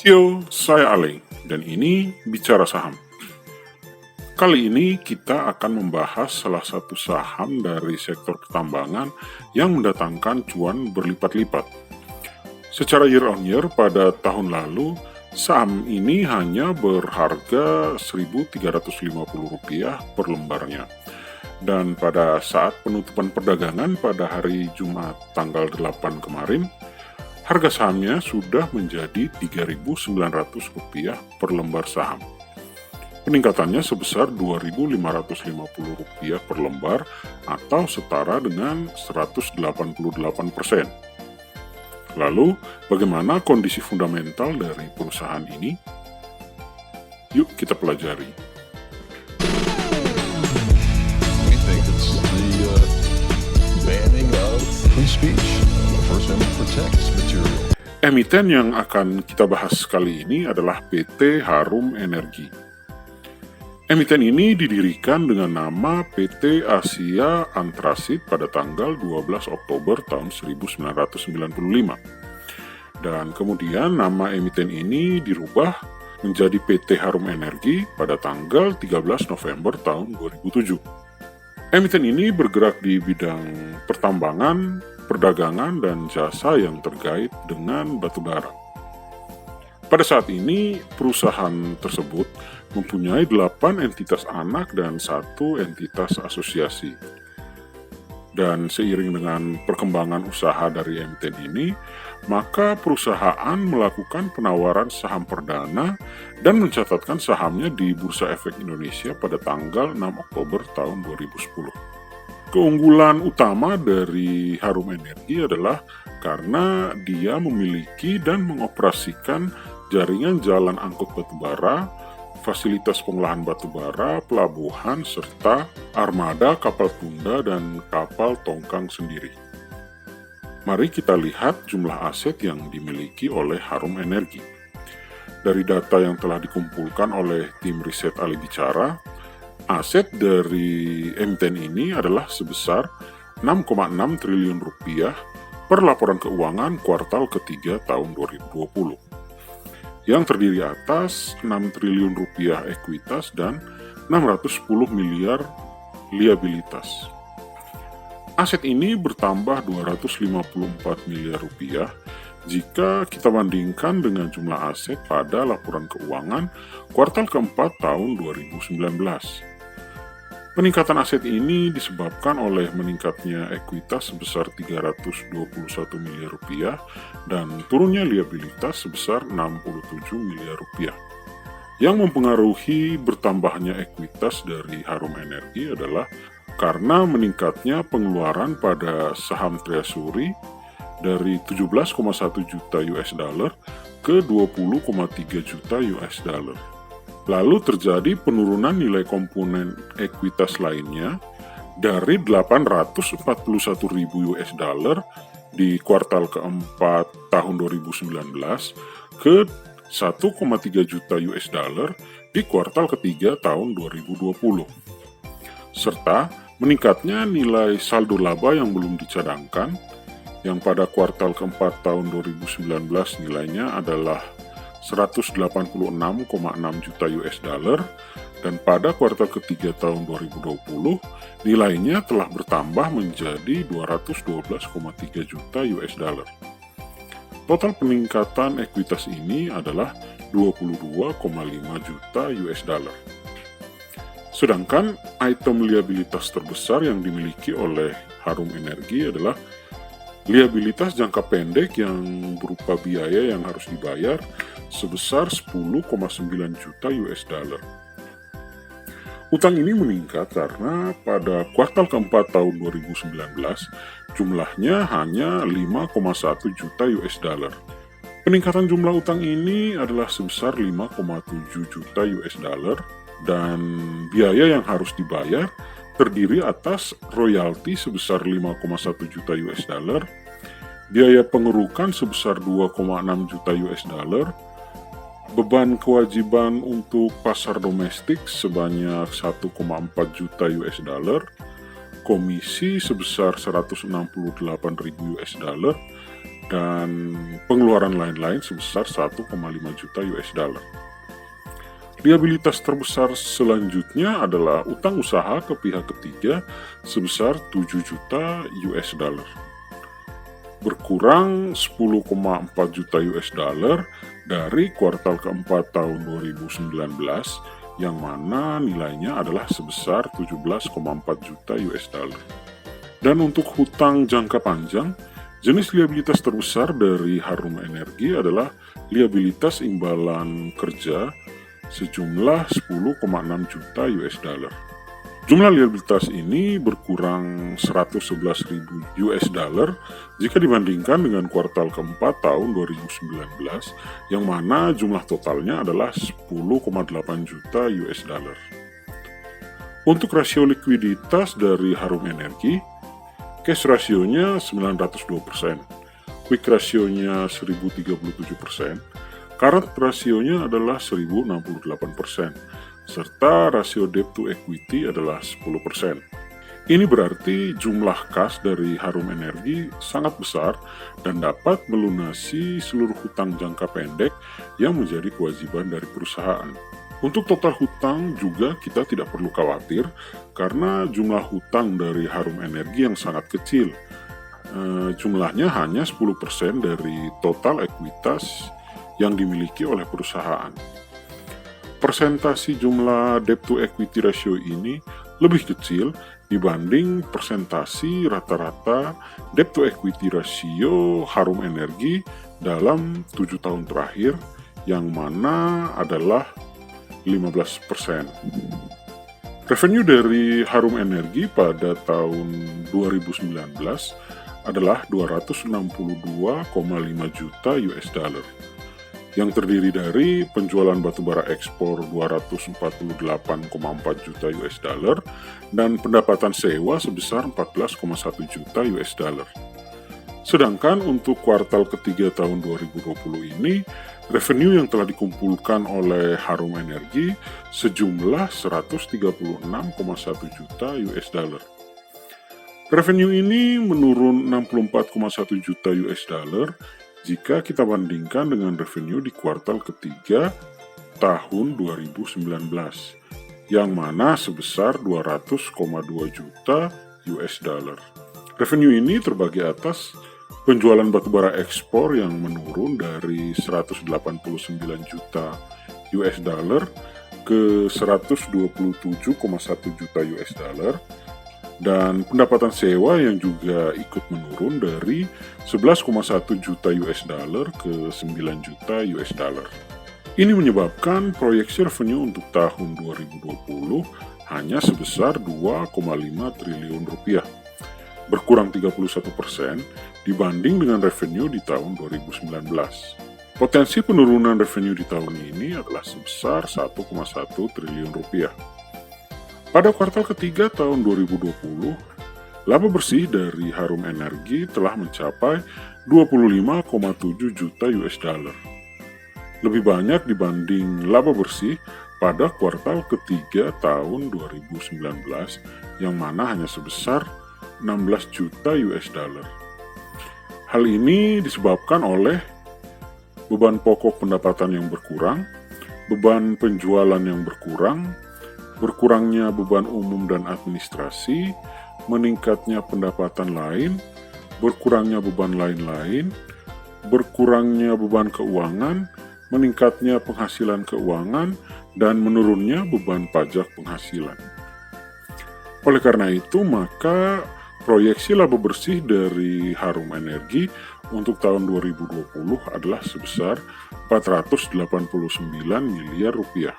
Yo, saya Ale, dan ini Bicara Saham. Kali ini kita akan membahas salah satu saham dari sektor pertambangan yang mendatangkan cuan berlipat-lipat. Secara year on year pada tahun lalu, saham ini hanya berharga Rp1.350 per lembarnya. Dan pada saat penutupan perdagangan pada hari Jumat tanggal 8 kemarin, harga sahamnya sudah menjadi Rp3.900 per lembar saham. Peningkatannya sebesar Rp2.550 per lembar atau setara dengan 188%. Lalu, bagaimana kondisi fundamental dari perusahaan ini? Yuk kita pelajari. We think it's the banning of free speech, the First Amendment protects material. Emiten yang akan kita bahas kali ini adalah PT Harum Energi. Emiten ini didirikan dengan nama PT Asia Antrasit pada tanggal 12 Oktober tahun 1995. Dan kemudian nama emiten ini dirubah menjadi PT Harum Energi pada tanggal 13 November tahun 2007. Emiten ini bergerak di bidang pertambangan, perdagangan, dan jasa yang terkait dengan batubara. Pada saat ini, perusahaan tersebut mempunyai 8 entitas anak dan 1 entitas asosiasi. Dan seiring dengan perkembangan usaha dari emiten ini, maka perusahaan melakukan penawaran saham perdana dan mencatatkan sahamnya di Bursa Efek Indonesia pada tanggal 6 Oktober tahun 2010. Keunggulan utama dari Harum Energi adalah karena dia memiliki dan mengoperasikan jaringan jalan angkut batubara, fasilitas pengolahan batubara, pelabuhan, serta armada kapal tunda dan kapal tongkang sendiri. Mari kita lihat jumlah aset yang dimiliki oleh Harum Energi. Dari data yang telah dikumpulkan oleh tim riset Ali Bicara, aset dari emiten ini adalah sebesar Rp6,6 triliun per laporan keuangan kuartal ketiga tahun 2020. Yang terdiri atas Rp6 triliun ekuitas dan 610 miliar liabilitas. Aset ini bertambah Rp254 miliar jika kita bandingkan dengan jumlah aset pada laporan keuangan kuartal keempat tahun 2019. Peningkatan aset ini disebabkan oleh meningkatnya ekuitas sebesar Rp321 miliar dan turunnya liabilitas sebesar Rp67 miliar. Yang mempengaruhi bertambahnya ekuitas dari Harum Energi adalah karena meningkatnya pengeluaran pada saham treasury dari 17,1 juta US$ ke 20,3 juta US$. Lalu terjadi penurunan nilai komponen ekuitas lainnya dari 841.000 US$ di kuartal keempat tahun 2019 ke 1,3 juta US$ di kuartal ketiga tahun 2020. Serta meningkatnya nilai saldo laba yang belum dicadangkan yang pada kuartal keempat tahun 2019 nilainya adalah 186,6 juta US$ dan pada kuartal ketiga tahun 2020 nilainya telah bertambah menjadi 212,3 juta US$. Total peningkatan ekuitas ini adalah 22,5 juta US$. Sedangkan item liabilitas terbesar yang dimiliki oleh Harum Energi adalah liabilitas jangka pendek yang berupa biaya yang harus dibayar sebesar 10,9 juta US$. Utang ini meningkat karena pada kuartal keempat tahun 2019 jumlahnya hanya 5,1 juta US$. Peningkatan jumlah utang ini adalah sebesar 5,7 juta US$ dan biaya yang harus dibayar terdiri atas royalti sebesar 5,1 juta US$, biaya pengerukan sebesar 2,6 juta US$, beban kewajiban untuk pasar domestik sebanyak 1,4 juta US$, komisi sebesar 168.000 US$, dan pengeluaran lain-lain sebesar 1,5 juta US dollar. Liabilitas terbesar selanjutnya adalah utang usaha ke pihak ketiga sebesar 7 juta US dollar. Berkurang 10,4 juta US dollar dari kuartal keempat tahun 2019 yang mana nilainya adalah sebesar 17,4 juta US dollar. Dan untuk hutang jangka panjang, jenis liabilitas terbesar dari Harum Energi adalah liabilitas imbalan kerja sejumlah 10,6 juta US dollar. Jumlah liabilitas ini berkurang 111.000 US dollar jika dibandingkan dengan kuartal keempat tahun 2019 yang mana jumlah totalnya adalah 10,8 juta US dollar. Untuk rasio likuiditas dari Harum Energi, cash rasionya 902%, quick rasionya 1037%, current rasionya adalah 1068%, serta rasio debt to equity adalah 10%. Ini berarti jumlah kas dari Harum Energi sangat besar dan dapat melunasi seluruh hutang jangka pendek yang menjadi kewajiban dari perusahaan. Untuk total hutang juga kita tidak perlu khawatir karena jumlah hutang dari Harum Energi yang sangat kecil. Jumlahnya hanya 10% dari total ekuitas yang dimiliki oleh perusahaan. Persentasi jumlah debt to equity ratio ini lebih kecil dibanding persentasi rata-rata debt to equity ratio Harum Energi dalam 7 tahun terakhir yang mana adalah 15%. Revenue dari Harum Energi pada tahun 2019 adalah 262,5 juta US dollar. Yang terdiri dari penjualan batubara ekspor 248,4 juta US dollar dan pendapatan sewa sebesar 14,1 juta US dollar. Sedangkan untuk kuartal ketiga tahun 2020 ini, revenue yang telah dikumpulkan oleh Harum Energi sejumlah 136,1 juta US dollar. Revenue ini menurun 64,1 juta US dollar jika kita bandingkan dengan revenue di kuartal ketiga tahun 2019, yang mana sebesar 200,2 juta US dollar. Revenue ini terbagi atas penjualan batubara ekspor yang menurun dari 189 juta US dollar ke 127,1 juta US dollar, dan pendapatan sewa yang juga ikut menurun dari 11,1 juta US dollar ke 9 juta US dollar. Ini menyebabkan proyeksi revenue untuk tahun 2020 hanya sebesar 2,5 triliun rupiah, berkurang 31% dibanding dengan revenue di tahun 2019. Potensi penurunan revenue di tahun ini adalah sebesar 1,1 triliun rupiah. Pada kuartal ketiga tahun 2020, laba bersih dari Harum Energi telah mencapai 25,7 juta US dollar. Lebih banyak dibanding laba bersih pada kuartal ketiga tahun 2019 yang mana hanya sebesar 16 juta US dollar. Hal ini disebabkan oleh beban pokok pendapatan yang berkurang, beban penjualan yang berkurang, berkurangnya beban umum dan administrasi, meningkatnya pendapatan lain, berkurangnya beban lain-lain, berkurangnya beban keuangan, meningkatnya penghasilan keuangan, dan menurunnya beban pajak penghasilan. Oleh karena itu, maka proyeksi laba bersih dari Harum Energi untuk tahun 2020 adalah sebesar 489 miliar rupiah.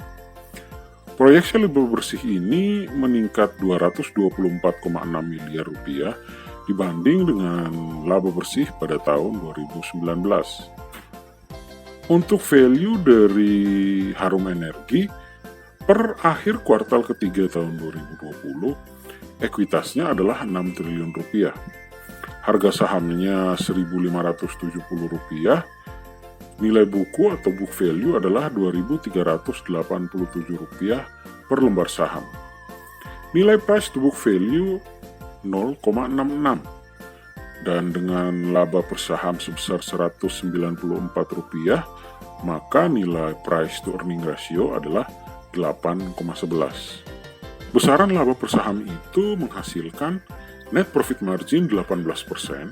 Proyeksi laba bersih ini meningkat 224,6 miliar rupiah dibanding dengan laba bersih pada tahun 2019. Untuk value dari Harum Energi per akhir kuartal ketiga tahun 2020, ekuitasnya adalah 6 triliun rupiah. Harga sahamnya 1.570 rupiah. Nilai buku atau book value adalah Rp2.387 per lembar saham. Nilai price to book value 0,66 Dan dengan laba per saham sebesar Rp194, maka nilai price to earning ratio adalah 8,11. Besaran laba per saham itu menghasilkan net profit margin 18%,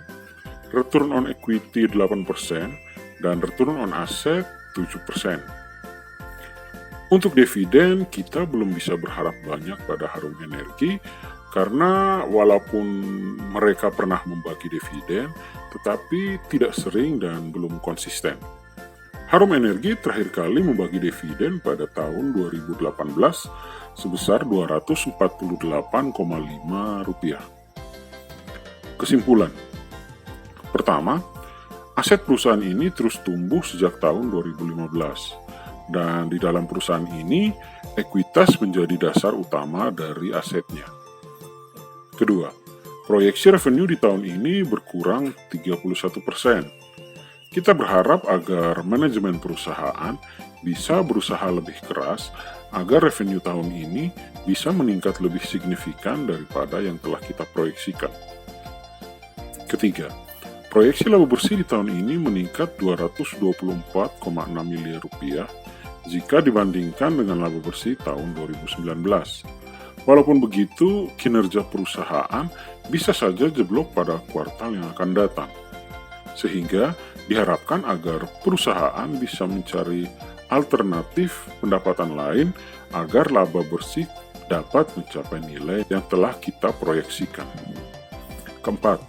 return on equity 8%, dan return on asset 7%. Untuk dividen, kita belum bisa berharap banyak pada Harum Energi karena walaupun mereka pernah membagi dividen, tetapi tidak sering dan belum konsisten. Harum Energi terakhir kali membagi dividen pada tahun 2018 sebesar Rp248,5. Kesimpulan. Pertama, aset perusahaan ini terus tumbuh sejak tahun 2015. Dan di dalam perusahaan ini, ekuitas menjadi dasar utama dari asetnya. Kedua, proyeksi revenue di tahun ini berkurang 31%. Kita berharap agar manajemen perusahaan bisa berusaha lebih keras agar revenue tahun ini bisa meningkat lebih signifikan daripada yang telah kita proyeksikan. Ketiga, proyeksi laba bersih di tahun ini meningkat Rp224,6 miliar jika dibandingkan dengan laba bersih tahun 2019. Walaupun begitu, kinerja perusahaan bisa saja jeblok pada kuartal yang akan datang. Sehingga diharapkan agar perusahaan bisa mencari alternatif pendapatan lain agar laba bersih dapat mencapai nilai yang telah kita proyeksikan. Keempat,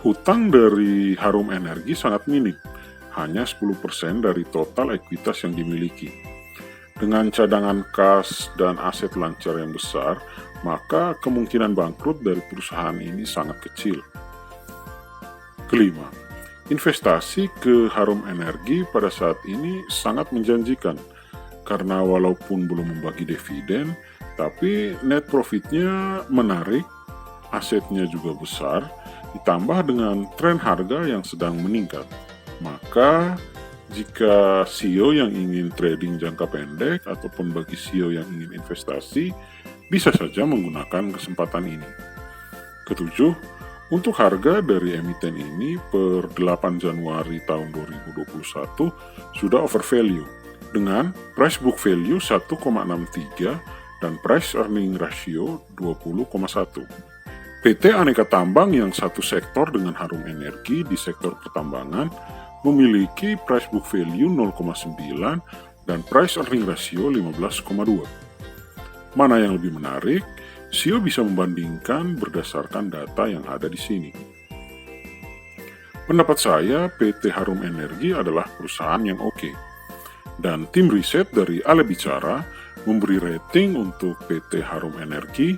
hutang dari Harum Energi sangat minim, hanya 10% dari total ekuitas yang dimiliki. Dengan cadangan kas dan aset lancar yang besar, maka kemungkinan bangkrut dari perusahaan ini sangat kecil. Kelima, investasi ke Harum Energi pada saat ini sangat menjanjikan, karena walaupun belum membagi dividen, tapi net profitnya menarik, asetnya juga besar, ditambah dengan tren harga yang sedang meningkat. Maka, jika CEO yang ingin trading jangka pendek ataupun bagi CEO yang ingin investasi, bisa saja menggunakan kesempatan ini. Ketujuh, untuk harga dari emiten ini per 8 Januari tahun 2021 sudah over value dengan price book value 1,63 dan price earning ratio 20,1. PT Aneka Tambang yang satu sektor dengan Harum Energi di sektor pertambangan memiliki price book value 0,9 dan price earning ratio 15,2. Mana yang lebih menarik? CEO bisa membandingkan berdasarkan data yang ada di sini. Pendapat saya, PT Harum Energi adalah perusahaan yang oke. Dan tim riset dari Ale Bicara memberi rating untuk PT Harum Energi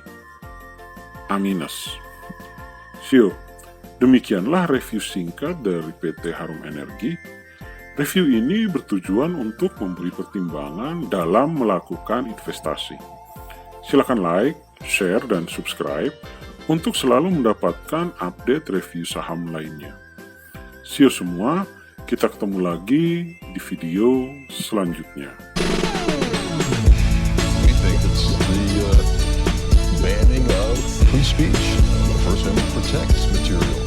A-. CEO, demikianlah review singkat dari PT Harum Energi. Review ini bertujuan untuk memberi pertimbangan dalam melakukan investasi. Silakan like, share, dan subscribe untuk selalu mendapatkan update review saham lainnya. See you semua, kita ketemu lagi di video selanjutnya. We think it's the banning of free speech, the First Amendment protects material